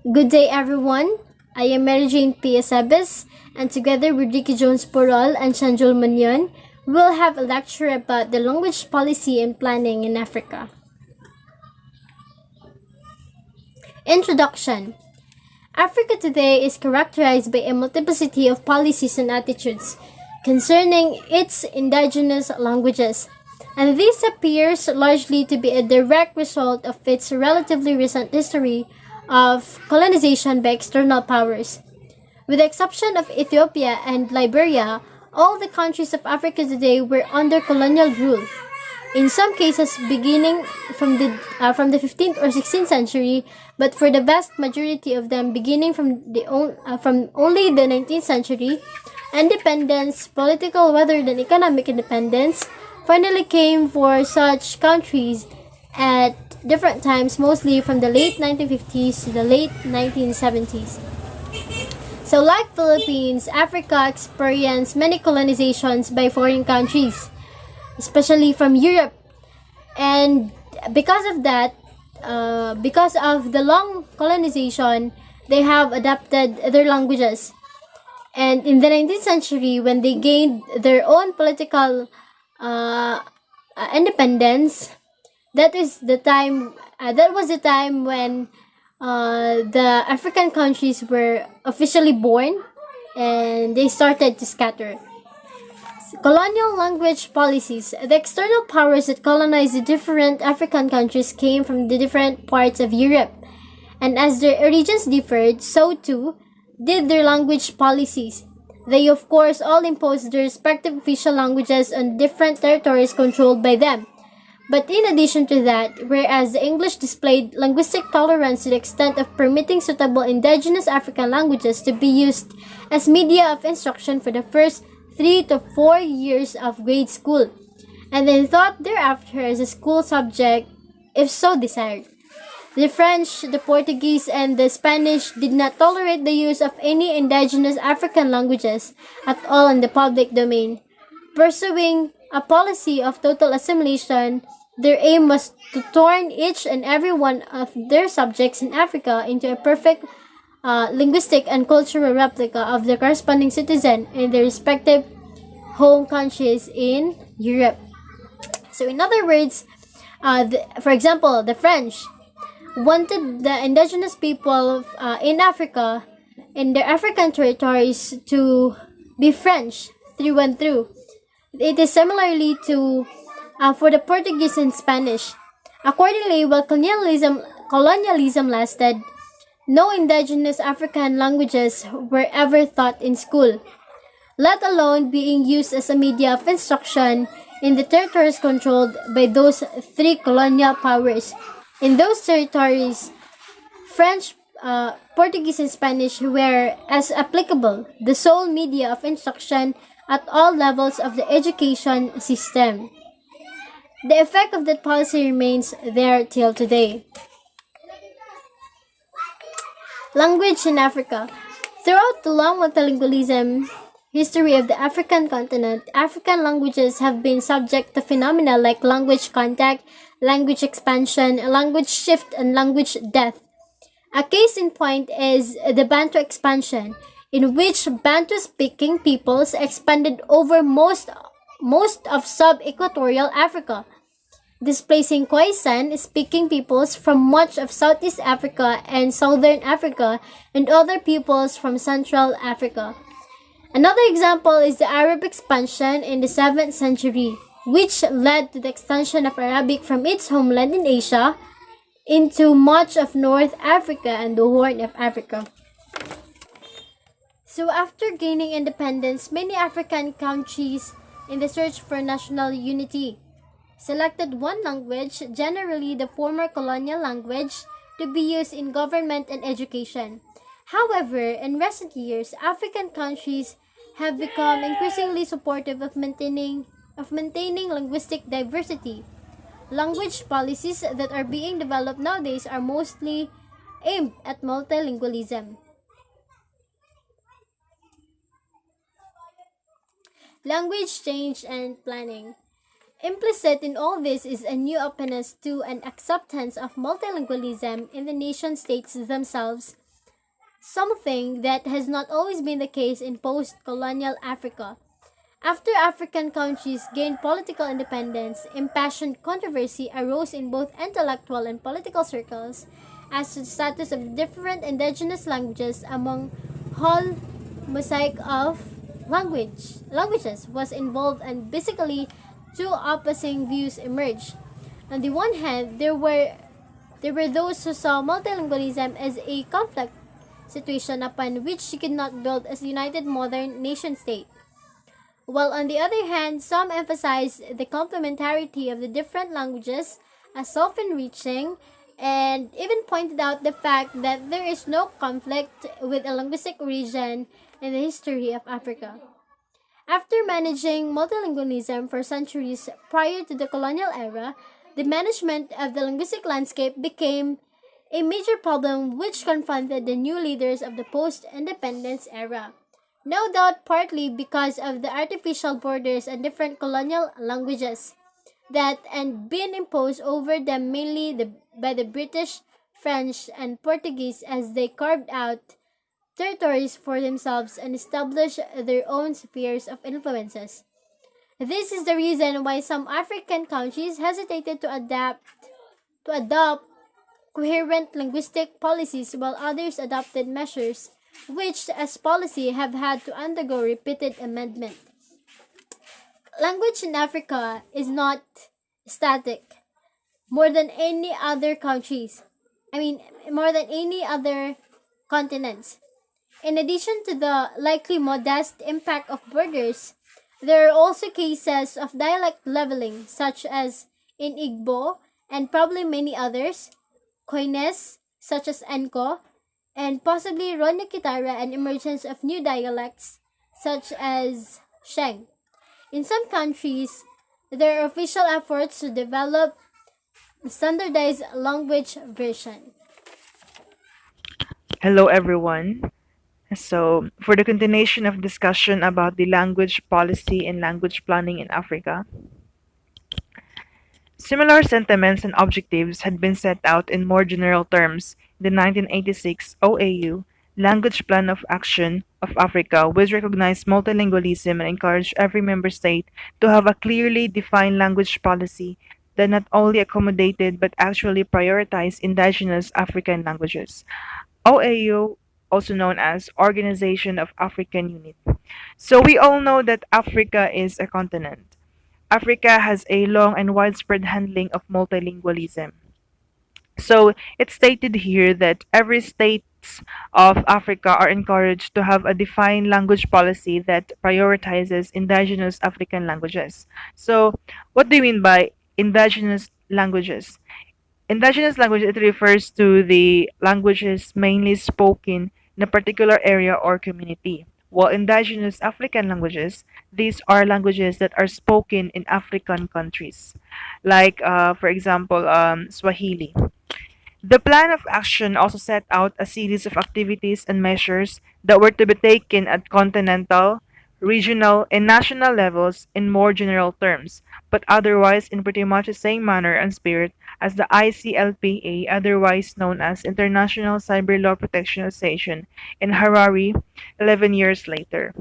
Good day, everyone. I am Mary Jane Piasabes, and together with Ricky Jones Porol and Shanjul Manyon, we'll have a lecture about the language policy and planning in Africa. Introduction. Africa today is characterized by a multiplicity of policies and attitudes concerning its indigenous languages, and this appears largely to be a direct result of its relatively recent history of colonization by external powers. With the exception of Ethiopia and Liberia, all the countries of Africa today were under colonial rule. In some cases, beginning from the 15th or 16th century, but for the vast majority of them, beginning from only the 19th century, independence, political rather than economic independence, finally came for such countries at different times, mostly from the late 1950s to the late 1970s. So, like Philippines, Africa experienced many colonizations by foreign countries, especially from Europe. And because of that, because of the long colonization, they have adapted their languages. And in the 19th century, when they gained their own political independence, that is the time. That was the time when the African countries were officially born, and they started to scatter. Colonial language policies. The external powers that colonized the different African countries came from the different parts of Europe, and as their regions differed, so too did their language policies. They, of course, all imposed their respective official languages on different territories controlled by them. But in addition to that, whereas the English displayed linguistic tolerance to the extent of permitting suitable indigenous African languages to be used as media of instruction for the first 3 to 4 years of grade school, and then taught thereafter as a school subject if so desired. The French, the Portuguese, and the Spanish did not tolerate the use of any indigenous African languages at all in the public domain. Pursuing a policy of total assimilation, their aim was to turn each and every one of their subjects in Africa into a perfect linguistic and cultural replica of the corresponding citizen in their respective home countries in Europe. So, in other words, for example, the French wanted the indigenous people in Africa, in their African territories, to be French through and through. It is similarly to for the Portuguese and Spanish. Accordingly, while colonialism lasted, no indigenous African languages were ever taught in school, let alone being used as a media of instruction in the territories controlled by those three colonial powers. In those territories, French, Portuguese, and Spanish were, as applicable, the sole media of instruction at all levels of the education system. The effect of that policy remains there till today. Language in Africa. Throughout the long multilingualism history of the African continent, African languages have been subject to phenomena like language contact, language expansion, language shift, and language death. A case in point is the Bantu expansion, in which Bantu-speaking peoples expanded over most of sub-equatorial Africa, displacing Khoisan-speaking peoples from much of Southeast Africa and Southern Africa and other peoples from Central Africa. Another example is the Arab expansion in the 7th century, which led to the extension of Arabic from its homeland in Asia into much of North Africa and the Horn of Africa. So after gaining independence, many African countries, in the search for national unity, selected one language, generally the former colonial language, to be used in government and education. However, in recent years, African countries have become increasingly supportive of maintaining linguistic diversity. Language policies that are being developed nowadays are mostly aimed at multilingualism. Language change and planning. Implicit in all this is a new openness to and acceptance of multilingualism in the nation states themselves something that has not always been the case in post colonial Africa. After African countries gained political independence, impassioned controversy arose in both intellectual and political circles as to the status of different indigenous languages among whole mosaic of languages was involved, and basically two opposing views emerged. On the one hand, there were those who saw multilingualism as a conflict situation upon which she could not build a united modern nation state. While on the other hand, some emphasize the complementarity of the different languages as self-enriching, and even pointed out the fact that there is no conflict with a linguistic origin in the history of Africa. After managing multilingualism for centuries prior to the colonial era, the management of the linguistic landscape became a major problem which confronted the new leaders of the post independence era. No doubt partly because of the artificial borders and different colonial languages that and been imposed over them by the British, French, and Portuguese as they carved out territories for themselves and established their own spheres of influences. This is the reason why some African countries hesitated to adopt coherent linguistic policies while others adopted measures which as policy have had to undergo repeated amendment. Language in Africa is not static more than any other countries. I mean more than any other continents. In addition to the likely modest impact of borders, there are also cases of dialect leveling, such as in Igbo and probably many others, Koines, such as Enko, and possibly Ronya Kitara and emergence of new dialects, such as Sheng. In some countries, there are official efforts to develop a standardized language version. Hello, everyone. So, for the continuation of discussion about the language policy and language planning in Africa, similar sentiments and objectives had been set out in more general terms in the 1986 OAU Language Plan of Action of Africa, which recognized multilingualism and encouraged every member state to have a clearly defined language policy that not only accommodated but actually prioritized indigenous African languages. OAU, also known as Organization of African Unity. So we all know that Africa is a continent. Africa has a long and widespread handling of multilingualism. So it's stated here that every states of Africa are encouraged to have a defined language policy that prioritizes indigenous African languages. So what do you mean by indigenous languages? Indigenous language, it refers to the languages mainly spoken in a particular area or community. While indigenous African languages, these are languages that are spoken in African countries, like, for example, Swahili. The plan of action also set out a series of activities and measures that were to be taken at continental, regional, and national levels in more general terms, but otherwise in pretty much the same manner and spirit as the ICLPA, otherwise known as International Cyber Law Protection Association, in Harare 11 years later.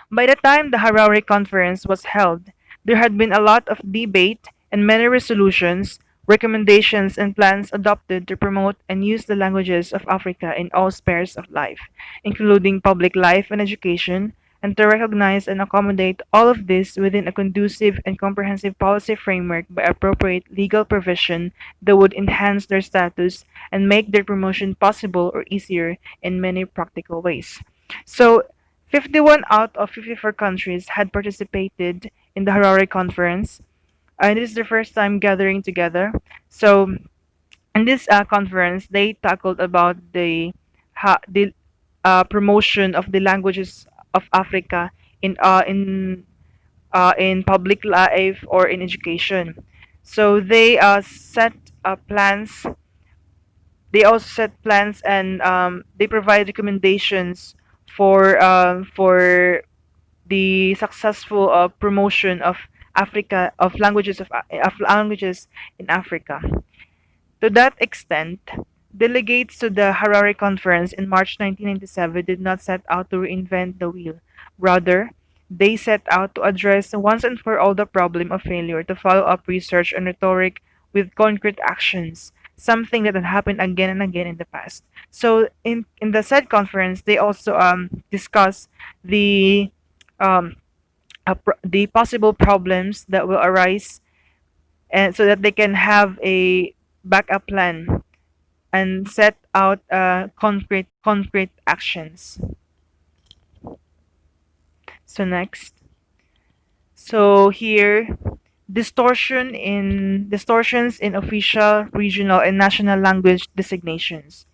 By the time the Harare Conference was held, there had been a lot of debate and many resolutions, recommendations, and plans adopted to promote and use the languages of Africa in all spheres of life, including public life and education, and to recognize and accommodate all of this within a conducive and comprehensive policy framework by appropriate legal provision that would enhance their status and make their promotion possible or easier in many practical ways. So, 51 out of 54 countries had participated in the Harare Conference, and this is their first time gathering together. So, in this conference, they tackled about the promotion of the languages of Africa in public life or in education. So they set plans. They also set plans and they provide recommendations for the successful promotion of Africa of languages in Africa. To that extent, Delegates to the Harare Conference in March 1997 did not set out to reinvent the wheel. Rather, they set out to address once and for all the problem of failure to follow up research and rhetoric with concrete actions, something that had happened again and again in the past. So, in the said conference, they also discuss the um, the possible problems that will arise, and so that they can have a backup plan and set out concrete actions. So next, so here, distortions in official, regional, and national language designations.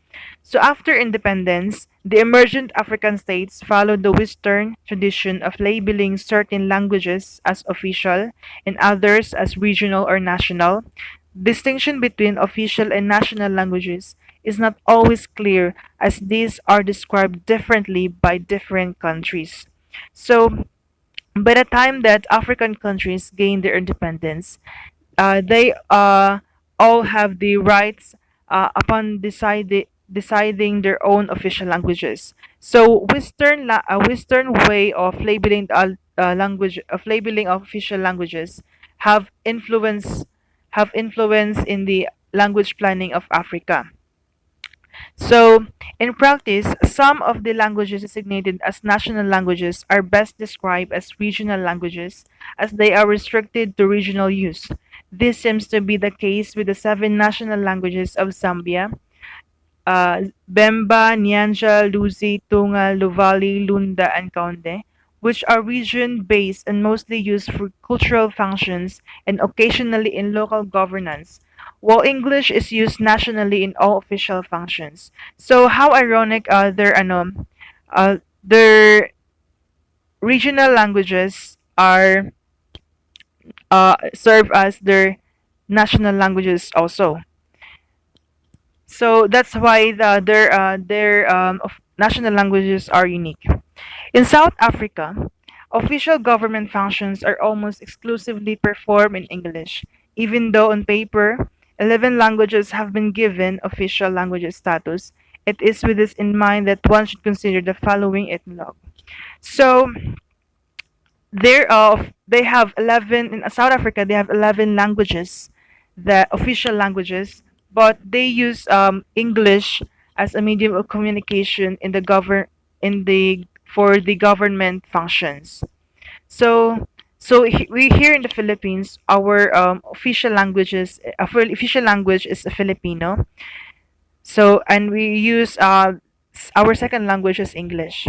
So after independence, the emergent African states followed the Western tradition of labeling certain languages as official and others as regional or national. Distinction between official and national languages is not always clear, as these are described differently by different countries. So by the time that African countries gained their independence, they all have the rights upon deciding their own official languages. So Western way of labeling labeling of official languages have influence in the language planning of Africa. So, in practice, some of the languages designated as national languages are best described as regional languages, as they are restricted to regional use. This seems to be the case with the seven national languages of Zambia: Bemba, Nyanja, Luzi, Tunga, Luvali, Lunda, and Kaunde, which are region-based and mostly used for cultural functions and occasionally in local governance, while English is used nationally in all official functions. So how ironic their regional languages are serve as their national languages also. So that's why their national languages are unique. In South Africa, official government functions are almost exclusively performed in English, even though on paper 11 languages have been given official languages status. It is with this in mind that one should consider the following ethnologue. So they have 11 in South Africa. They have 11 languages, the official languages, but they use English as a medium of communication in the govern in the for the government functions. So we here in the Philippines, our official language is Filipino. So and we use our second language is English.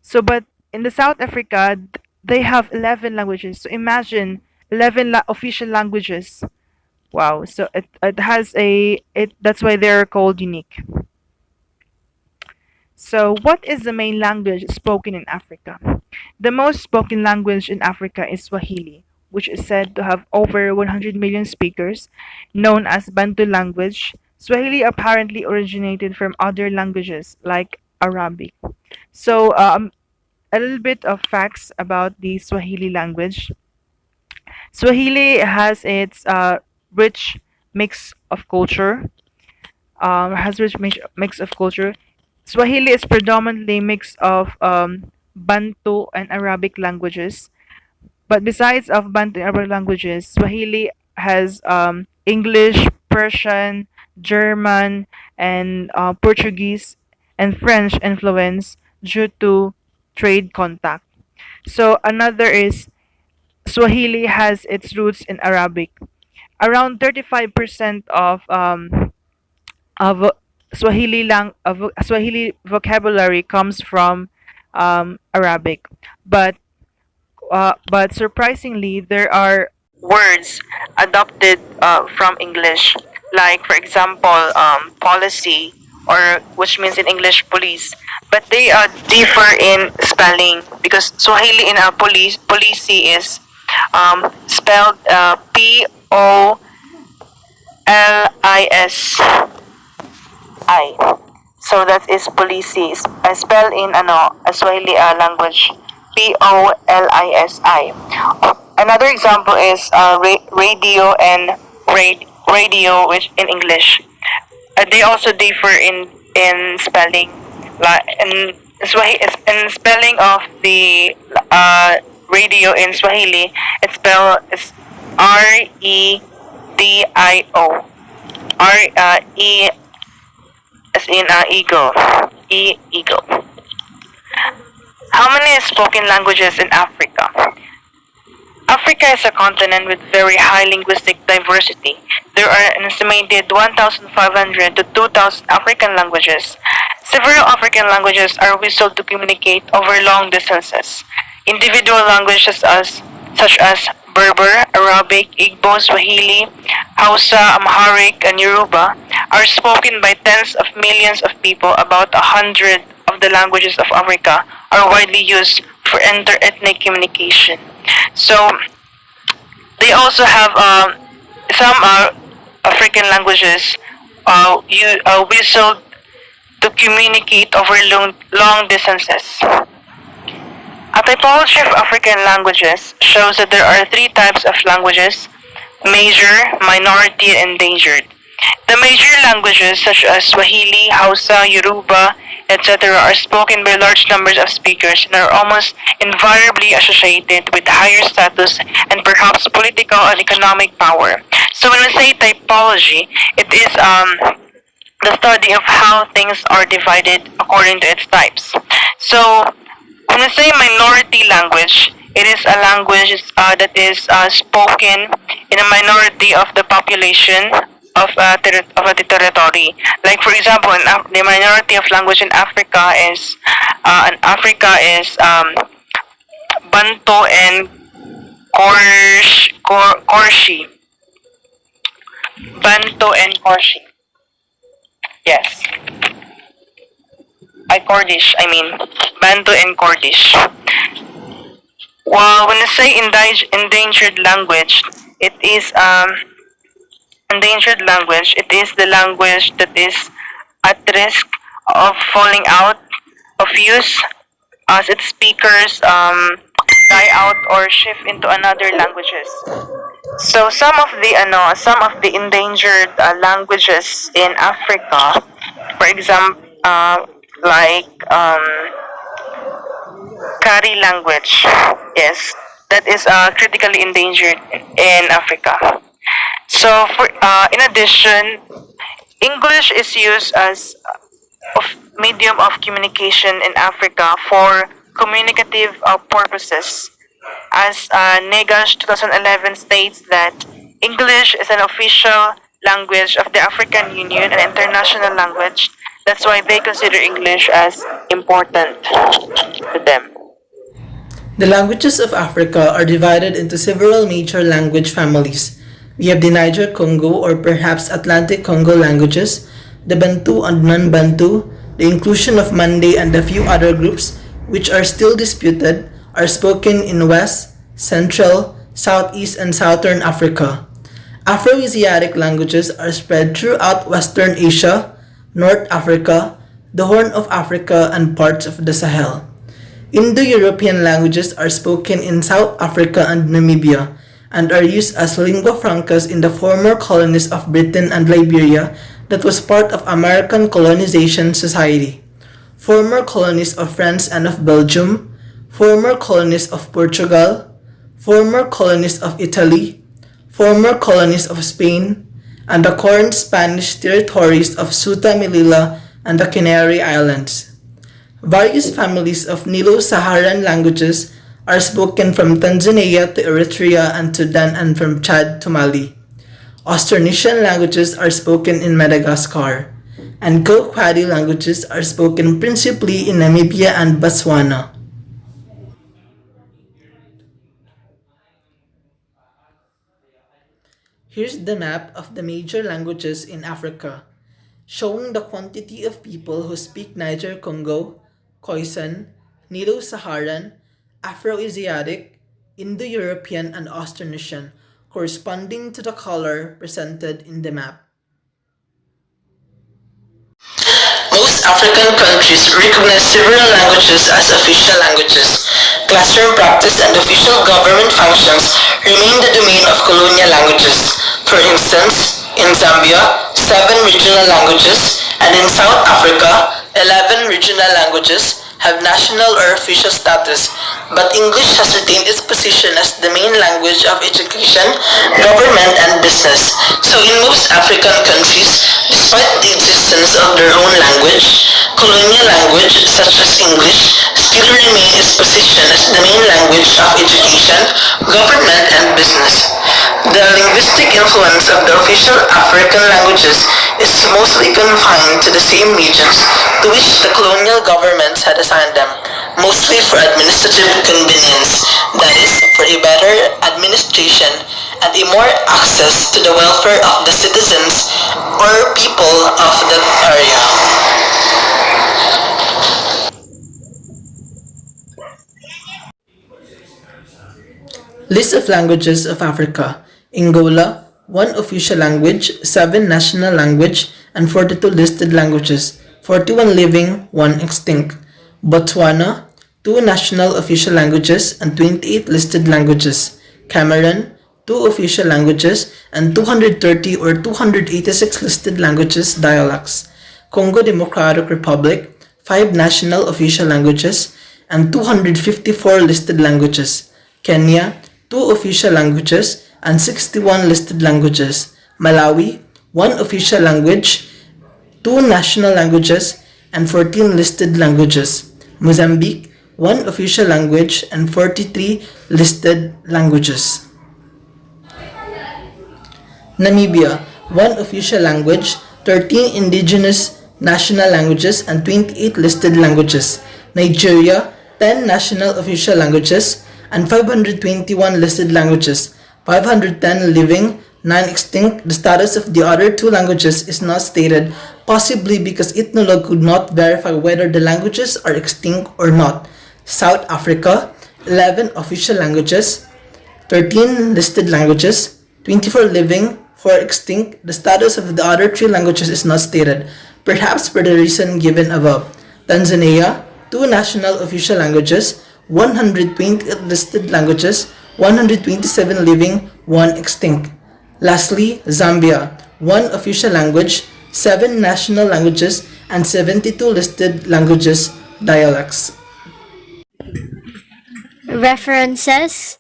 So, but in the South Africa, they have 11 languages. So imagine 11 official languages. Wow. So it has that's why they're called unique. So what is the main language spoken in Africa? The most spoken language in Africa is Swahili, which is said to have over 100 million speakers, known as Bantu language. Swahili apparently originated from other languages like Arabic. So a little bit of facts about the Swahili language. Swahili has its rich mix of culture. Mix of culture. Swahili is predominantly mix of Bantu and Arabic languages. But besides of Bantu and Arabic languages, Swahili has English, Persian, German, and Portuguese and French influence due to trade contact. So another is Swahili has its roots in Arabic. Around 35% of Swahili vocabulary comes from Arabic, but surprisingly, there are words adopted from English, like for example, policy, or which means in English police, but they differ in spelling because Swahili in policy is spelled Polisi. So that is policy. Spell in a Swahili language Polisi. Another example is radio and radio, which in English. They also differ in spelling, in spelling of the radio in Swahili. It's REDIO. E as in eagle. Eagle. How many spoken languages in Africa? Africa is a continent with very high linguistic diversity. There are an estimated 1,500 to 2,000 African languages. Several African languages are whistled to communicate over long distances. Individual languages such as Berber, Arabic, Igbo, Swahili, Hausa, Amharic, and Yoruba are spoken by tens of millions of people. About 100 of the languages of Africa are widely used for inter-ethnic communication. So they also have some African languages whistled to communicate over long distances. A typology of African languages shows that there are three types of languages: major, minority, and endangered. The major languages such as Swahili, Hausa, Yoruba, etc. are spoken by large numbers of speakers and are almost invariably associated with higher status and perhaps political and economic power. So when we say typology, it is the study of how things are divided according to its types. So when we say minority language, it is a language that is spoken in a minority of the population of a territory. Like for example, the minority of language in Africa is Bantu and Korshi. Bantu and Korshi. Yes. Kurdish, I mean. Bantu and Kurdish. Well, when you say endangered language, it is endangered language. It is the language that is at risk of falling out of use as its speakers die out or shift into another languages. So some of the endangered languages in Africa, for example, like Kari language, yes, that is critically endangered in Africa. So, in addition, English is used as of medium of communication in Africa for communicative purposes, as Negash 2011 states that English is an official language of the African Union and international language. That's why they consider English as important to them. The languages of Africa are divided into several major language families. We have the Niger Congo or perhaps Atlantic Congo languages, the Bantu and non-Bantu, the inclusion of Mande and a few other groups which are still disputed are spoken in West, Central, Southeast and Southern Africa. Afro-Asiatic languages are spread throughout Western Asia, North Africa, the Horn of Africa and parts of the Sahel. Indo-European languages are spoken in South Africa and Namibia and are used as lingua francas in the former colonies of Britain and Liberia that was part of American colonization society, former colonies of France and of Belgium, former colonies of Portugal, former colonies of Italy, former colonies of Spain, and the current Spanish territories of Ceuta, Melilla, and the Canary Islands. Various families of Nilo-Saharan languages are spoken from Tanzania to Eritrea and Sudan and from Chad to Mali. Austronesian languages are spoken in Madagascar, and Kwa-Kwadi languages are spoken principally in Namibia and Botswana. Here's the map of the major languages in Africa, showing the quantity of people who speak Niger-Congo, Khoisan, Nilo-Saharan, Afro-Asiatic, Indo-European, and Austronesian, corresponding to the color presented in the map. Most African countries recognize several languages as official languages. Classroom practice and official government functions remain the domain of colonial languages. For instance, In Zambia, 7 regional languages, and in South Africa, 11 regional languages have national or official status, but English has retained its position as the main language of education, government, and business. So in most African countries, despite the existence of their own language, colonial language such as English still remain its position as the main language of education, government, and business. The linguistic influence of the official African languages is mostly confined to the same regions to which the colonial governments had assigned them, mostly for administrative convenience, that is, for a better administration and a more access to the welfare of the citizens or people of that area. List of languages of Africa. Angola, 1 official language, 7 national language, and 42 listed languages, 41 living, 1 extinct. Botswana, 2 national official languages and 28 listed languages. Cameroon, 2 official languages and 230 or 286 listed languages dialects. Congo Democratic Republic, 5 national official languages and 254 listed languages. Kenya, 2 official languages and 61 listed languages. Malawi, 1 official language, 2 national languages, and 14 listed languages. Mozambique, 1 official language and 43 listed languages. Namibia, 1 official language, 13 indigenous national languages, and 28 listed languages. Nigeria, 10 national official languages and 521 listed languages, 510 living, 9 extinct. The status of the other 2 languages is not stated, possibly because Ethnologue could not verify whether the languages are extinct or not. South Africa, 11 official languages, 13 listed languages, 24 living, 4 extinct. The status of the other 3 languages is not stated, perhaps for the reason given above. Tanzania, 2 national official languages, 120 listed languages, 127 living, 1 extinct. Lastly, Zambia, 1 official language, 7 national languages, and 72 listed languages dialects. References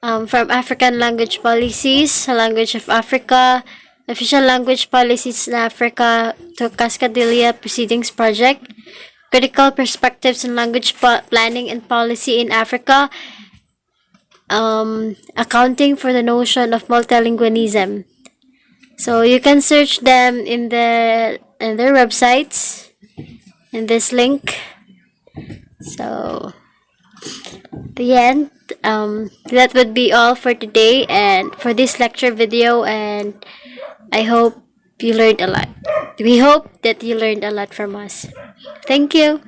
from African Language Policies, Language of Africa, Official Language Policies in Africa to Cascadilla Proceedings Project, Critical Perspectives in Language Planning and Policy in Africa, Accounting for the Notion of Multilingualism. So you can search them in their websites in this link. So the end. That would be all for today and for this lecture video, and I hope you learned a lot. We hope that you learned a lot from us. Thank you.